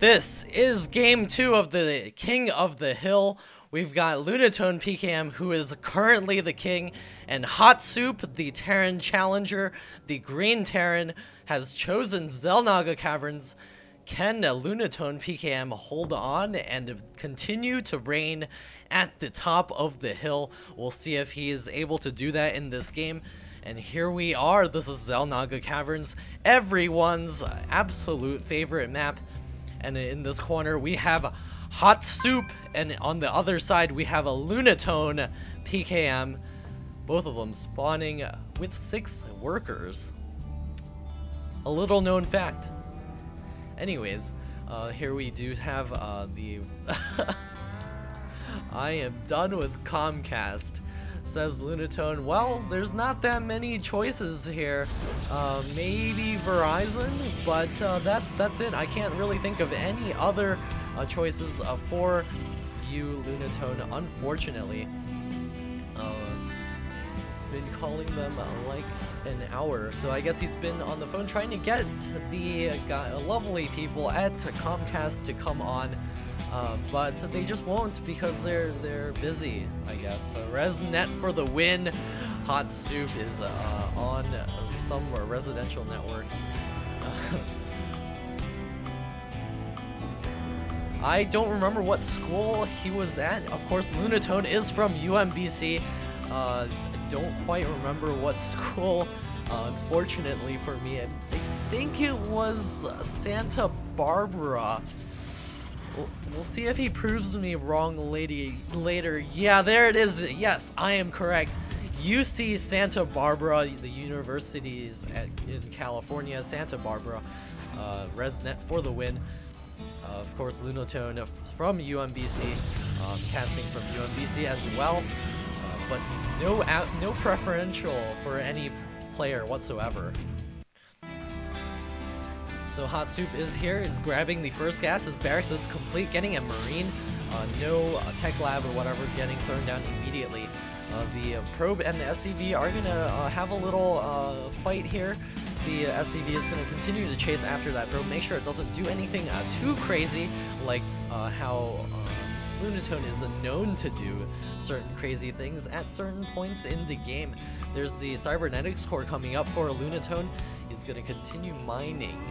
This is game 2 of the King of the Hill. We've got Lunatone PKM, who is currently the king, and Hot Soup, the Terran challenger. The green Terran has chosen Xel'Naga Caverns. Can Lunatone PKM hold on and continue to reign at the top of the hill? We'll see if he is able to do that in this game. And here we are. This is Xel'Naga Caverns, everyone's absolute favorite map. And in this corner we have Hot Soup, and on the other side we have a Lunatone PKM. Both of them spawning with 6 workers. A little known fact. Anyways, here we do have the I am done with Comcast, says Lunatone. Well, there's not that many choices here. Maybe Verizon, but that's it. I can't really think of any other choices for you, Lunatone, unfortunately. Been calling them like an hour, so I guess he's been on the phone trying to get the lovely people at Comcast to come on, but they just won't because they're busy, I guess. ResNet for the win. Hot Soup is on some residential network. I don't remember what school he was at. Of course, Lunatone is from UMBC. Don't quite remember what school, unfortunately for me. I think it was Santa Barbara. We'll see if he proves me wrong later. Yeah, there it is. Yes, I am correct. UC Santa Barbara, the universities in California, Santa Barbara. ResNet for the win. Of course, Lunatone from UMBC, casting from UMBC as well. But no preferential for any player whatsoever. So Hot Soup is here, is grabbing the first gas. His barracks is complete, getting a Marine. No tech lab or whatever getting thrown down immediately. The probe and the SCV are gonna have a little fight here. The SCV is gonna continue to chase after that probe. Make sure it doesn't do anything too crazy, like how Lunatone is known to do certain crazy things at certain points in the game. There's the cybernetics core coming up for Lunatone. He's gonna continue mining.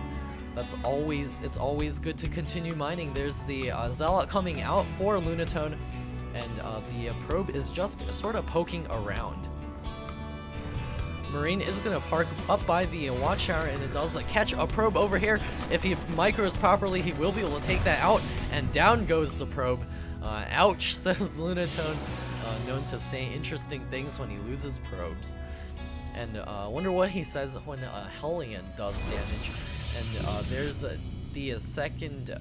It's always good to continue mining. There's the Zealot coming out for Lunatone, and the probe is just sort of poking around. Marine is gonna park up by the watchtower, and it does catch a probe over here. If he micros properly, he will be able to take that out, and down goes the probe. Ouch, says Lunatone, known to say interesting things when he loses probes. And I wonder what he says when Hellion does damage. And there's the second,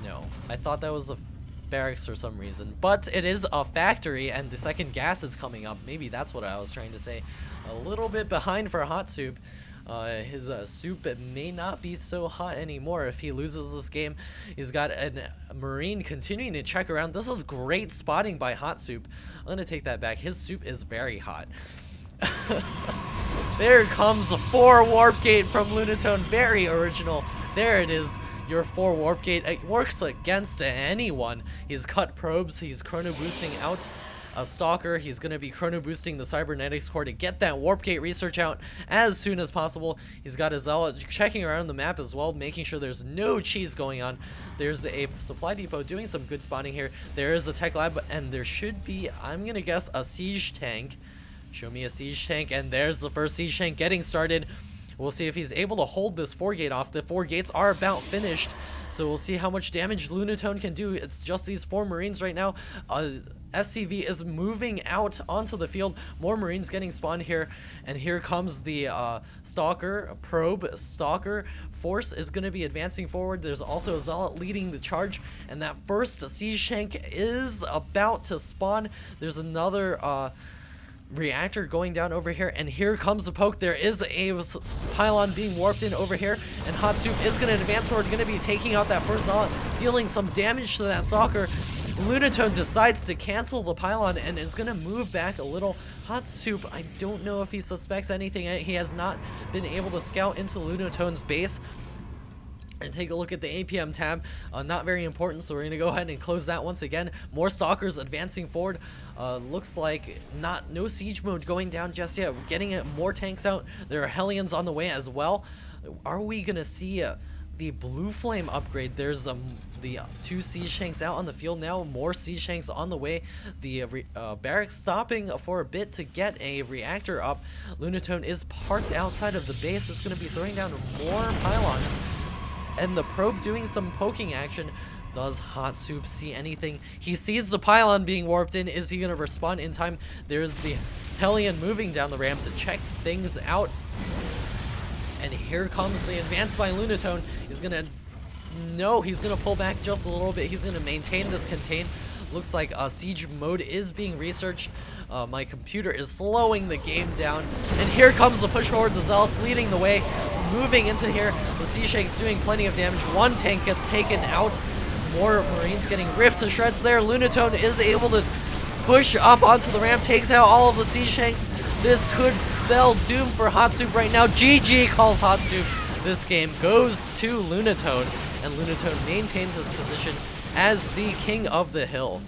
no, I thought that was a barracks for some reason, but it is a factory, and the second gas is coming up. Maybe that's what I was trying to say. A little bit behind for Hot Soup. His soup may not be so hot anymore if he loses this game. He's got a Marine continuing to check around. This is great spotting by Hot Soup. I'm gonna take that back. His soup is very hot. There comes the 4 warp gate from Lunatone. Very original. There it is. Your 4 warp gate. It works against anyone. He's cut probes. He's chrono boosting out a Stalker. He's going to be chrono boosting the cybernetics core to get that warp gate research out as soon as possible. He's got his Zealot checking around the map as well, making sure there's no cheese going on. There's a supply depot doing some good spotting here. There is a tech lab, and there should be, I'm going to guess, a siege tank. Show me a siege tank, and there's the first siege tank getting started. We'll see if he's able to hold this 4 gate off. The 4 gates are about finished, so we'll see how much damage Lunatone can do. It's just these 4 Marines right now. SCV is moving out onto the field. More Marines getting spawned here, and here comes the Stalker, probe, Stalker. Force is going to be advancing forward. There's also a Zealot leading the charge, and that first siege tank is about to spawn. There's another reactor going down over here, and here comes the poke. There is a pylon being warped in over here, and Hot Soup is going to advance forward, going to be taking out that first Zealot, dealing some damage to that Stalker. Lunatone decides to cancel the pylon and is going to move back a little. Hot Soup, I don't know if he suspects anything. He has not been able to scout into Lunatone's base. And take a look at the APM tab. Not very important, so we're going to go ahead and close that once again. More stalkers advancing forward. Looks like no siege mode going down just yet. We're getting more tanks out. There are Hellions on the way as well. Are we going to see the blue flame upgrade? There's the 2 siege tanks out on the field now. More siege tanks on the way. The barracks stopping for a bit to get a reactor up. Lunatone is parked outside of the base. It's going to be throwing down more pylons. And the probe doing some poking action. Does Hot Soup see anything? He sees the pylon being warped in. Is he going to respond in time? There's the Hellion moving down the ramp to check things out. And here comes the advance by Lunatone. He's going to... No, he's going to pull back just a little bit. He's going to maintain this contain. Looks like siege mode is being researched. My computer is slowing the game down. And here comes the push forward. The Zealots leading the way. Moving into here. The siege tank's doing plenty of damage. One tank gets taken out. More Marines getting ripped to shreds there. Lunatone is able to push up onto the ramp. Takes out all of the siege tanks. This could spell doom for Hot Soup right now. GG calls Hot Soup. This game goes to Lunatone. And Lunatone maintains his position as the king of the hill.